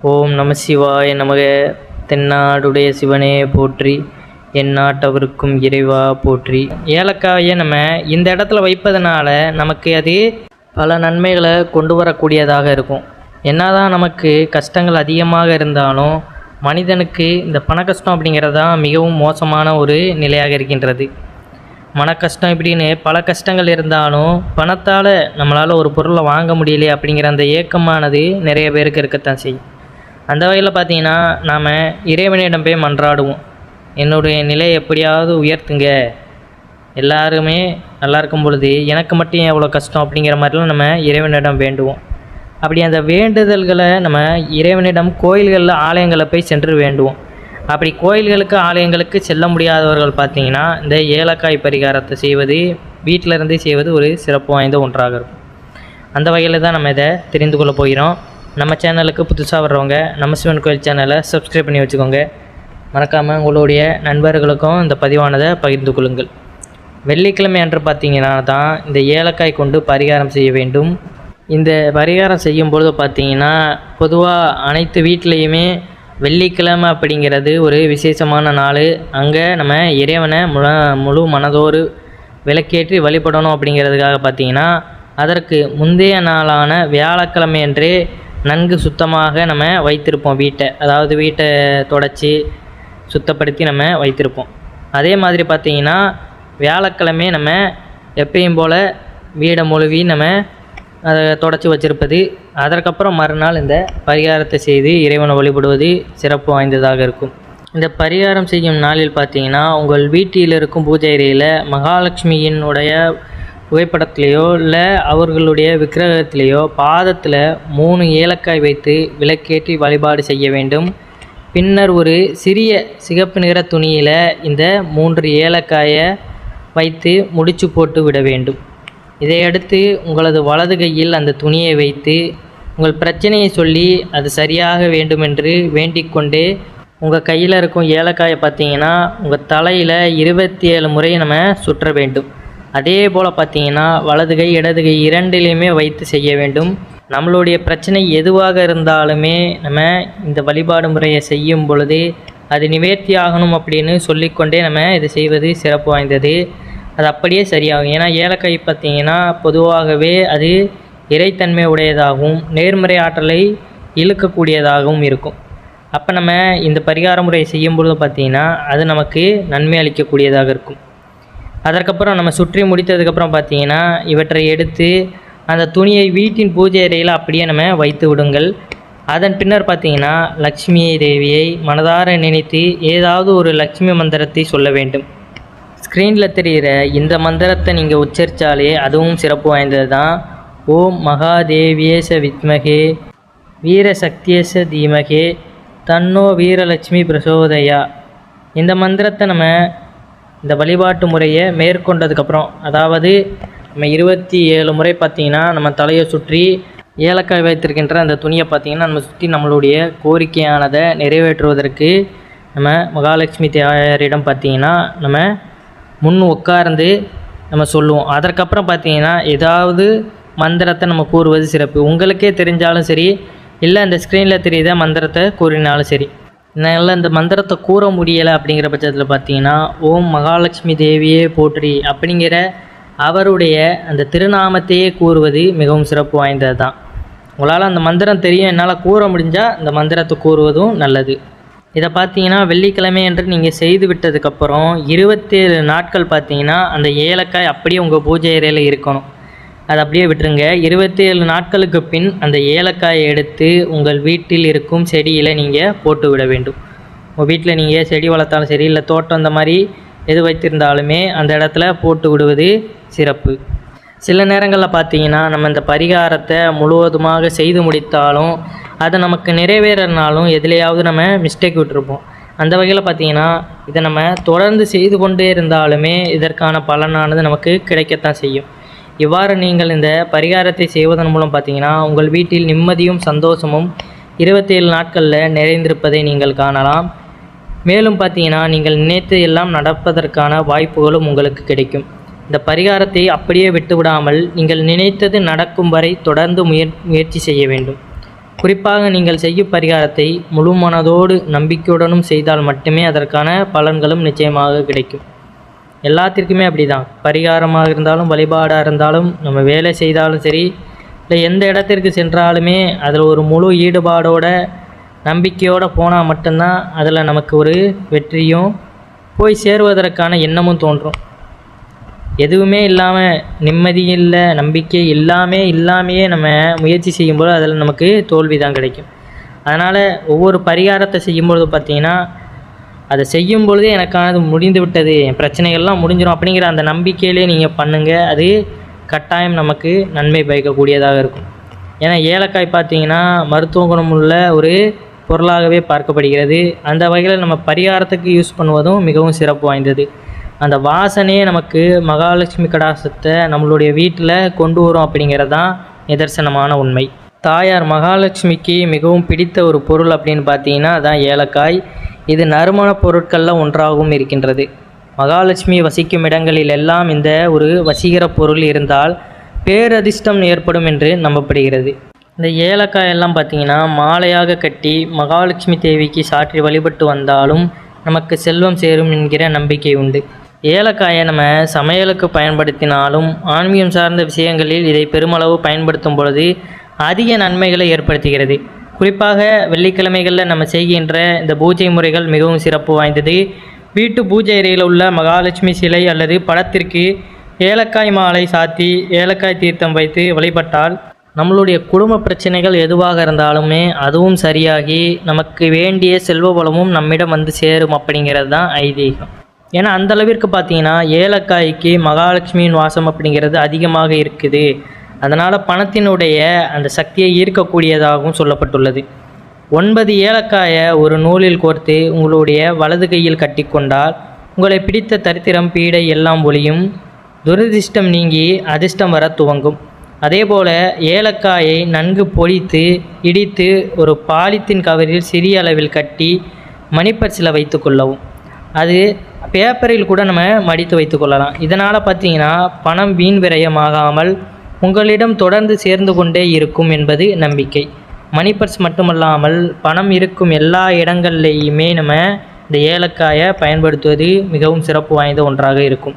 ஓம் நம சிவாய நமக. தென்னாடுடைய சிவனே போற்றி, எந்நாட்டவருக்கும் இறைவா போற்றி. ஏலக்காயை நம்ம இந்த இடத்துல வைப்பதனால நமக்கு அது பல நன்மைகளை கொண்டு வரக்கூடியதாக இருக்கும். என்னதான் நமக்கு கஷ்டங்கள் அதிகமாக இருந்தாலும் மனிதனுக்கு இந்த பண கஷ்டம் அப்படிங்கிறது தான் மிகவும் மோசமான ஒரு நிலையாக இருக்கின்றது. மன கஷ்டம் இப்படின்னு பல கஷ்டங்கள் இருந்தாலும் பணத்தால் நம்மளால் ஒரு பொருளை வாங்க முடியலையே அப்படிங்கிற அந்த ஏக்கமானது நிறைய பேருக்கு இருக்கத்தான் செய்யும். அந்த வகையில் பார்த்திங்கன்னா நாம் இறைவனிடம் போய் மன்றாடுவோம், என்னுடைய நிலை எப்படியாவது உயர்த்துங்க, எல்லாருமே நல்லா இருக்கும் பொழுது எனக்கு மட்டும் எவ்வளோ கஷ்டம் அப்படிங்கிற மாதிரிலாம் நம்ம இறைவனிடம் வேண்டுவோம். அப்படி அந்த வேண்டுதல்களை நம்ம இறைவனிடம் கோயில்களில் ஆலயங்களில் போய் சென்று வேண்டுவோம். அப்படி கோயில்களுக்கு ஆலயங்களுக்கு செல்ல முடியாதவர்கள் பார்த்திங்கன்னா இந்த ஏலக்காய் பரிகாரத்தை செய்வது, வீட்டிலருந்தே செய்வது ஒரு சிறப்பு வாய்ந்த ஒன்றாக இருக்கும். அந்த வகையில் தான் நம்ம இதை தெரிந்து கொள்ள போகிறோம். நம்ம சேனலுக்கு புதுசாக வர்றவங்க நம்ம சிவன் கோயில் சேனலை சப்ஸ்கிரைப் பண்ணி வச்சுக்கோங்க. மறக்காமல் உங்களுடைய நண்பர்களுக்கும் இந்த பதிவானதை பகிர்ந்து கொள்ளுங்கள். வெள்ளிக்கிழமை அன்று பார்த்திங்கன்னா தான் இந்த ஏலக்காய் கொண்டு பரிகாரம் செய்ய வேண்டும். இந்த பரிகாரம் செய்யும்பொழுது பார்த்திங்கன்னா பொதுவாக அனைத்து வீட்லேயுமே வெள்ளிக்கிழமை அப்படிங்கிறது ஒரு விசேஷமான நாள். அங்கே நம்ம இறைவனை முழு மனதோடு விளக்கேற்றி வழிபடணும். அப்படிங்கிறதுக்காக பார்த்திங்கன்னா அதற்கு முந்தைய நாளான வியாழக்கிழமை அன்றே நன்கு சுத்தமாக நம்ம வைத்திருப்போம் வீட்டை. அதாவது வீட்டை தொடச்சி சுத்தப்படுத்தி நம்ம வைத்திருப்போம். அதே மாதிரி பார்த்திங்கன்னா வியாழக்கிழமை நம்ம எப்பயும் போல் வீடை மொழுவி நம்ம அதை தொடச்சி வச்சுருப்பது. அதற்கப்புறம் மறுநாள் இந்த பரிகாரத்தை செய்து இறைவனை வழிபடுவது சிறப்பு வாய்ந்ததாக இருக்கும். இந்த பரிகாரம் செய்யும் நாளில் பார்த்திங்கன்னா உங்கள் வீட்டில் இருக்கும் பூஜை அறையில் மகாலட்சுமியினுடைய புகைப்படத்திலேயோ இல்லை அவர்களுடைய விக்கிரகத்திலேயோ பாதத்தில் 3 ஏலக்காய் வைத்து விளக்கேற்றி வழிபாடு செய்ய வேண்டும். பின்னர் ஒரு சிறிய சிகப்பு நிற துணியில் இந்த 3 ஏலக்காயை வைத்து முடிச்சு போட்டு விட வேண்டும். இதையடுத்து உங்களது வலது கையில் அந்த துணியை வைத்து உங்கள் பிரச்சனையை சொல்லி அது சரியாக வேண்டுமென்று வேண்டிக் கொண்டு உங்கள் கையில் இருக்கும் ஏலக்காயை பார்த்திங்கன்னா உங்கள் தலையில் 27 முறை நம்ம சுற்ற வேண்டும். அதே போல் பார்த்திங்கன்னா வலது கை இடது கை இரண்டிலையுமே வைத்து செய்ய வேண்டும். நம்மளுடைய பிரச்சனை எதுவாக இருந்தாலுமே நம்ம இந்த வழிபாடு முறையை செய்யும் பொழுது அது நிவர்த்தி ஆகணும் அப்படின்னு சொல்லிக்கொண்டே நம்ம இதை செய்வது சிறப்பு வாய்ந்தது. அது அப்படியே சரியாகும். ஏன்னா ஏலக்காய் பார்த்திங்கன்னா பொதுவாகவே அது இறைத்தன்மை உடையதாகவும் நேர்மறை ஆற்றலை இழுக்கக்கூடியதாகவும் இருக்கும். அப்போ நம்ம இந்த பரிகார முறையை செய்யும்பொழுது பார்த்திங்கன்னா அது நமக்கு நன்மை அளிக்கக்கூடியதாக இருக்கும். அதற்கப்புறம் நம்ம சுற்றி முடித்ததுக்கப்புறம் பார்த்திங்கன்னா இவற்றை எடுத்து அந்த துணியை வீட்டின் பூஜை அறையில் அப்படியே நம்ம வைத்து விடுங்கள். அதன் பின்னர் பார்த்திங்கன்னா லக்ஷ்மி தேவியை மனதார நினைத்து ஏதாவது ஒரு லக்ஷ்மி மந்திரத்தை சொல்ல வேண்டும். ஸ்க்ரீனில் தெரிகிற இந்த மந்திரத்தை நீங்கள் உச்சரித்தாலே அதுவும் சிறப்பு வாய்ந்தது தான். ஓம் மகாதேவியேச வித்மகே வீரசக்தியேச தீமகே தன்னோ வீரலட்சுமி பிரசோதயா. இந்த மந்திரத்தை நம்ம இந்த வழிபாட்டு முறையை மேற்கொண்டதுக்கப்புறம், அதாவது நம்ம 27 முறை பார்த்திங்கன்னா நம்ம தலையை சுற்றி ஏலக்காய் வைத்திருக்கின்ற அந்த துணியை பார்த்திங்கன்னா நம்ம சுற்றி நம்மளுடைய கோரிக்கையானதை நிறைவேற்றுவதற்கு நம்ம மகாலட்சுமி தாயாரிடம் பார்த்திங்கன்னா நம்ம முன் உட்கார்ந்து நம்ம சொல்லுவோம். அதற்கப்புறம் பார்த்திங்கன்னா ஏதாவது மந்திரத்தை நம்ம கூறுவது சிறப்பு. உங்களுக்கே தெரிஞ்சாலும் சரி, இல்லை அந்த ஸ்க்ரீனில் தெரியுத மந்திரத்தை கூறினாலும் சரி. என்னால் இந்த மந்திரத்தை கூற முடியலை அப்படிங்கிற பட்சத்தில் பார்த்திங்கன்னா ஓம் மகாலட்சுமி தேவியே போற்றி அப்படிங்கிற அவருடைய அந்த திருநாமத்தையே கூறுவது மிகவும் சிறப்பு வாய்ந்தது தான். உங்களால் அந்த மந்திரம் தெரியும், என்னால் கூற முடிஞ்சால் இந்த மந்திரத்தை கூறுவதும் நல்லது. இதை பார்த்திங்கன்னா வெள்ளிக்கிழமை என்று நீங்கள் செய்து விட்டதுக்கப்புறம் 27 நாட்கள் பார்த்திங்கன்னா அந்த ஏலக்காய் அப்படியே உங்கள் பூஜை அறையில் இருக்கணும். அதை அப்படியே விட்டுருங்க. 27 நாட்களுக்கு பின் அந்த ஏலக்காயை எடுத்து உங்கள் வீட்டில் இருக்கும் செடியில் நீங்கள் போட்டு விட வேண்டும். உங்கள் வீட்டில் நீங்கள் செடி வளர்த்தாலும் சரி, இல்லை தோட்டம் இந்த மாதிரி எது வைத்திருந்தாலுமே அந்த இடத்துல போட்டு விடுவது சிறப்பு. சில நேரங்களில் பார்த்திங்கன்னா நம்ம இந்த பரிகாரத்தை முழுவதுமாக செய்து முடித்தாலும் அது நமக்கு நிறைவேறனாலும் எதுலையாவது நம்ம மிஸ்டேக் விட்டுருப்போம். அந்த வகையில் பார்த்திங்கன்னா இதை நம்ம தொடர்ந்து செய்து கொண்டே இருந்தாலுமே இதற்கான பலனானது நமக்கு கிடைக்கத்தான் செய்யும். இவ்வாறு நீங்கள் இந்த பரிகாரத்தை செய்வதன் மூலம் பார்த்திங்கன்னா உங்கள் வீட்டில் நிம்மதியும் சந்தோஷமும் 27 நாட்களில் நிறைந்திருப்பதை நீங்கள் காணலாம். மேலும் பார்த்திங்கன்னா நீங்கள் நினைத்து எல்லாம் நடப்பதற்கான வாய்ப்புகளும் உங்களுக்கு கிடைக்கும். இந்த பரிகாரத்தை அப்படியே விட்டுவிடாமல் நீங்கள் நினைத்தது நடக்கும் வரை தொடர்ந்து முயற்சி செய்ய வேண்டும். குறிப்பாக நீங்கள் செய்யும் பரிகாரத்தை முழு மனதோடு நம்பிக்கையுடனும் செய்தால் மட்டுமே அதற்கான பலன்களும் நிச்சயமாக கிடைக்கும். எல்லாத்திற்குமே அப்படி தான். பரிகாரமாக இருந்தாலும் வழிபாடாக இருந்தாலும் நம்ம வேலை செய்தாலும் சரி, இல்லை எந்த இடத்திற்கு சென்றாலுமே அதில் ஒரு முழு ஈடுபாடோட நம்பிக்கையோடு போனால் மட்டும்தான் அதில் நமக்கு ஒரு வெற்றியும் போய் சேருவதற்கான எண்ணமும் தோன்றும். எதுவுமே இல்லாமல் நிம்மதியில்லை நம்பிக்கை இல்லாமையே நம்ம முயற்சி செய்யும்போது அதில் நமக்கு தோல்வி தான் கிடைக்கும். அதனால் ஒவ்வொரு பரிகாரத்தை செய்யும்பொழுது பார்த்திங்கன்னா அதை செய்யும் பொழுதே எனக்கானது முடிந்து விட்டது, என் பிரச்சனைகள்லாம் முடிஞ்சிடும் அப்படிங்கிற அந்த நம்பிக்கையிலே நீங்கள் பண்ணுங்கள். அது கட்டாயம் நமக்கு நன்மை பயக்கக்கூடியதாக இருக்கும். ஏன்னா ஏலக்காய் பார்த்திங்கன்னா மருத்துவ குணமுள்ள ஒரு பொருளாகவே பார்க்கப்படுகிறது. அந்த வகையில் நம்ம பரிகாரத்துக்கு யூஸ் பண்ணுவதும் மிகவும் சிறப்பு வாய்ந்தது. அந்த வாசனையே நமக்கு மகாலட்சுமி கடாசத்தை நம்மளுடைய வீட்டில் கொண்டு வரும் அப்படிங்கிறது தான் நிதர்சனமான உண்மை. தாயார் மகாலட்சுமிக்கு மிகவும் பிடித்த ஒரு பொருள் அப்படின்னு பார்த்தீங்கன்னா அதான் ஏலக்காய். இது நறுமண பொருட்களில் ஒன்றாகவும் இருக்கின்றது. மகாலட்சுமி வசிக்கும் இடங்களில் எல்லாம் இந்த ஒரு வசீகர பொருள் இருந்தால் பேரதிர்ஷ்டம் ஏற்படும் என்று நம்பப்படுகிறது. இந்த ஏலக்காய் எல்லாம் பார்த்திங்கன்னா மாலையாக கட்டி மகாலட்சுமி தேவிக்கு சாற்றி வழிபட்டு வந்தாலும் நமக்கு செல்வம் சேரும் என்கிற நம்பிக்கை உண்டு. ஏலக்காயை நம்ம சமையலுக்கு பயன்படுத்தினாலும் ஆன்மீகம் சார்ந்த விஷயங்களில் இதை பெருமளவு பயன்படுத்தும் பொழுது அதிக நன்மைகளை ஏற்படுத்துகிறது. குறிப்பாக வெள்ளிக்கிழமைகளில் நம்ம செய்கின்ற இந்த பூஜை முறைகள் மிகவும் சிறப்பு வாய்ந்தது. வீட்டு பூஜை அறையில் உள்ள மகாலட்சுமி சிலை அல்லது படத்திற்கு ஏலக்காய் மாலை சாத்தி ஏலக்காய் தீர்த்தம் வைத்து வழிபட்டால் நம்மளுடைய குடும்ப பிரச்சனைகள் எதுவாக இருந்தாலுமே அதுவும் சரியாகி நமக்கு வேண்டிய செல்வ வளமும் நம்மிடம் வந்து சேரும் அப்படிங்கிறது தான் ஐதீகம். ஏன்னா அந்தளவிற்கு பார்த்திங்கன்னா ஏலக்காய்க்கு மகாலட்சுமியின் வாசம் அப்படிங்கிறது அதிகமாக இருக்குது. அதனால் பணத்தினுடைய அந்த சக்தியை ஈர்க்கக்கூடியதாகவும் சொல்லப்பட்டுள்ளது. 9 ஏலக்காயை ஒரு நூலில் கோர்த்து உங்களுடைய வலது கையில் கட்டி கொண்டால் உங்களை பிடித்த தரித்திரம் பீடை எல்லாம் ஒளியும், துரதிர்ஷ்டம் நீங்கி அதிர்ஷ்டம் வர துவங்கும். அதேபோல் ஏலக்காயை நன்கு பொடித்து இடித்து ஒரு பாலித்தீன் கவரில் சிறிய அளவில் கட்டி மணிப்பர்சில் வைத்து கொள்ளவும். அது பேப்பரில் கூட நம்ம மடித்து வைத்து கொள்ளலாம். இதனால் பார்த்திங்கன்னா பணம் வீண் விரயமாகாமல் உங்களிடம் தொடர்ந்து சேர்ந்து கொண்டே இருக்கும் என்பது நம்பிக்கை. மணிப்பர்ஸ் மட்டுமல்லாமல் பணம் இருக்கும் எல்லா இடங்கள்லேயுமே நம்ம இந்த ஏலக்காயை பயன்படுத்துவது மிகவும் சிறப்பு வாய்ந்த ஒன்றாக இருக்கும்.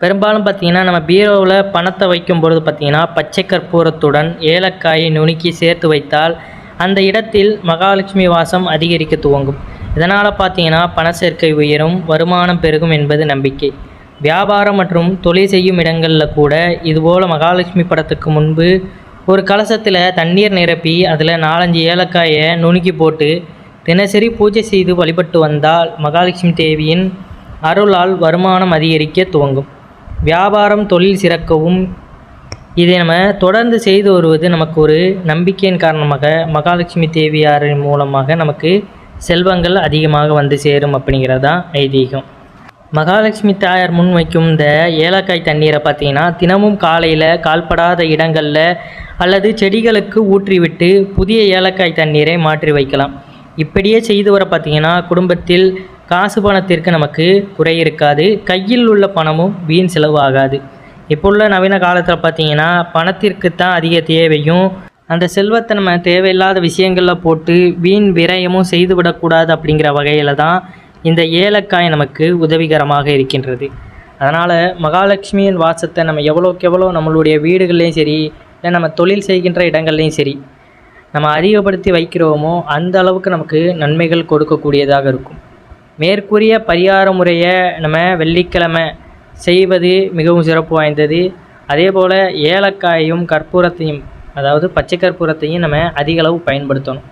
பெரும்பாலும் பார்த்திங்கன்னா நம்ம பீரோவில் பணத்தை வைக்கும் பொழுது பார்த்திங்கன்னா பச்சை கற்பூரத்துடன் ஏலக்காயை நுணுக்கி சேர்த்து வைத்தால் அந்த இடத்தில் மகாலட்சுமி வாசம் அதிகரிக்க துவங்கும். இதனால் பார்த்திங்கன்னா பண சேர்க்கை உயரும், வருமானம் பெருகும் என்பது நம்பிக்கை. வியாபாரம் மற்றும் தொழில் செய்யும் இடங்களில் கூட இதுபோல் மகாலட்சுமி படத்துக்கு முன்பு ஒரு கலசத்தில் தண்ணீர் நிரப்பி அதில் 4-5 ஏலக்காயை நுணுக்கி போட்டு தினசரி பூஜை செய்து வழிபட்டு வந்தால் மகாலட்சுமி தேவியின் அருளால் வருமானம் அதிகரிக்க துவங்கும். வியாபாரம் தொழில் சிறக்கவும் இதை நம்ம தொடர்ந்து செய்து வருவது நமக்கு ஒரு நம்பிக்கையின் காரணமாக மகாலட்சுமி தேவியாரின் மூலமாக நமக்கு செல்வங்கள் அதிகமாக வந்து சேரும் அப்படிங்கிறது தான் ஐதீகம். மகாலட்சுமி தாயார் முன் வைக்கும் இந்த ஏலக்காய் தண்ணீரை பார்த்திங்கன்னா தினமும் காலையில் கால்படாத இடங்களில் அல்லது செடிகளுக்கு ஊற்றிவிட்டு புதிய ஏலக்காய் தண்ணீரை மாற்றி வைக்கலாம். இப்படியே செய்து வர பார்த்திங்கன்னா குடும்பத்தில் காசு பணத்திற்கு நமக்கு குறை இருக்காது, கையில் உள்ள பணமும் வீண் செலவு ஆகாது. இப்போ உள்ள நவீன காலத்தில் பார்த்திங்கன்னா பணத்திற்கு தான் அதிக தேவையும், அந்த செல்வத்தை நம்ம தேவையில்லாத விஷயங்களில் போட்டு வீண் விரயமும் செய்துவிடக்கூடாது அப்படிங்கிற வகையில் தான் இந்த ஏலக்காய் நமக்கு உதவிகரமாக இருக்கின்றது. அதனால் மகாலட்சுமியின் வாசத்தை நம்ம எவ்வளோக்கு எவ்வளோ நம்மளுடைய வீடுகள்லேயும் சரி, இல்லை நம்ம தொழில் செய்கின்ற இடங்கள்லேயும் சரி நம்ம அதிகப்படுத்தி வைக்கிறோமோ அந்த அளவுக்கு நமக்கு நன்மைகள் கொடுக்கக்கூடியதாக இருக்கும். மேற்கூறிய பரிகார முறையை நம்ம வெள்ளிக்கிழமை செய்வது மிகவும் சிறப்பு வாய்ந்தது. அதே போல் ஏலக்காயையும் கற்பூரத்தையும், அதாவது பச்சை கற்பூரத்தையும் நம்ம அதிக அளவு பயன்படுத்தணும்.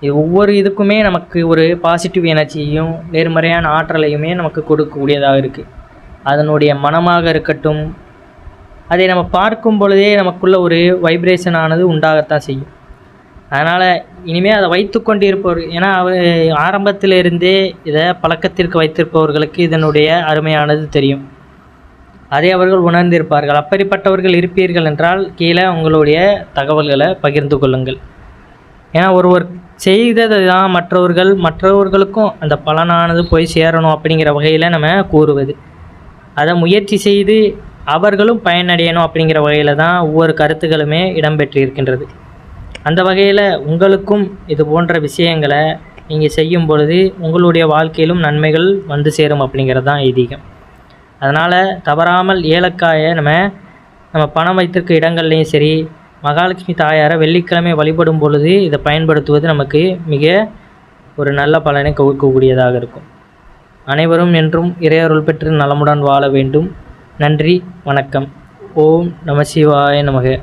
இது ஒவ்வொரு இதுக்குமே நமக்கு ஒரு பாசிட்டிவ் எனர்ஜியையும் நேர்மறையான ஆற்றலையுமே நமக்கு கொடுக்கக்கூடியதாக இருக்குது. அதனுடைய மனமாக இருக்கட்டும், அதை நம்ம பார்க்கும் பொழுதே நமக்குள்ள ஒரு வைப்ரேஷன் ஆனது உண்டாகத்தான் செய்யும். அதனால் இனிமேல் அதை வைத்து கொண்டு இருப்பவர், ஏன்னா அவர் ஆரம்பத்திலிருந்தே இதை பழக்கத்திற்கு வைத்திருப்பவர்களுக்கு இதனுடைய அருமையானது தெரியும். அதை அவர்கள் உணர்ந்திருப்பார்கள். அப்படிப்பட்டவர்கள் இருப்பீர்கள் என்றால் கீழே உங்களுடைய தகவல்களை பகிர்ந்து கொள்ளுங்கள். ஏன்னா ஒருவர் செய்தது தான் மற்றவர்களுக்கும் அந்த பலனானது போய் சேரணும் அப்படிங்கிற வகையில் நம்ம கூறுவது. அதை முயற்சி செய்து அவர்களும் பயனடையணும் அப்படிங்கிற வகையில் தான் ஒவ்வொரு கருத்துக்களுமே இடம்பெற்றிருக்கின்றது. அந்த வகையில் உங்களுக்கும் இது போன்ற விஷயங்களை நீங்கள் செய்யும் பொழுது உங்களுடைய வாழ்க்கையிலும் நன்மைகள் வந்து சேரும் அப்படிங்கிறது தான் ஐதீகம். அதனால் தவறாமல் ஏலக்காயை நம்ம பணம் வைத்திருக்க இடங்கள்லையும் சரி, மகாலட்சுமி தாயாரை வெள்ளிக்கிழமை வழிபடும் பொழுது இதை பயன்படுத்துவது நமக்கு மிக ஒரு நல்ல பலனை கொடுக்கக்கூடியதாக இருக்கும். அனைவரும் என்றும் இறையருள் பெற்று நலமுடன் வாழ வேண்டும். நன்றி, வணக்கம். ஓம் நம சிவாய நமக.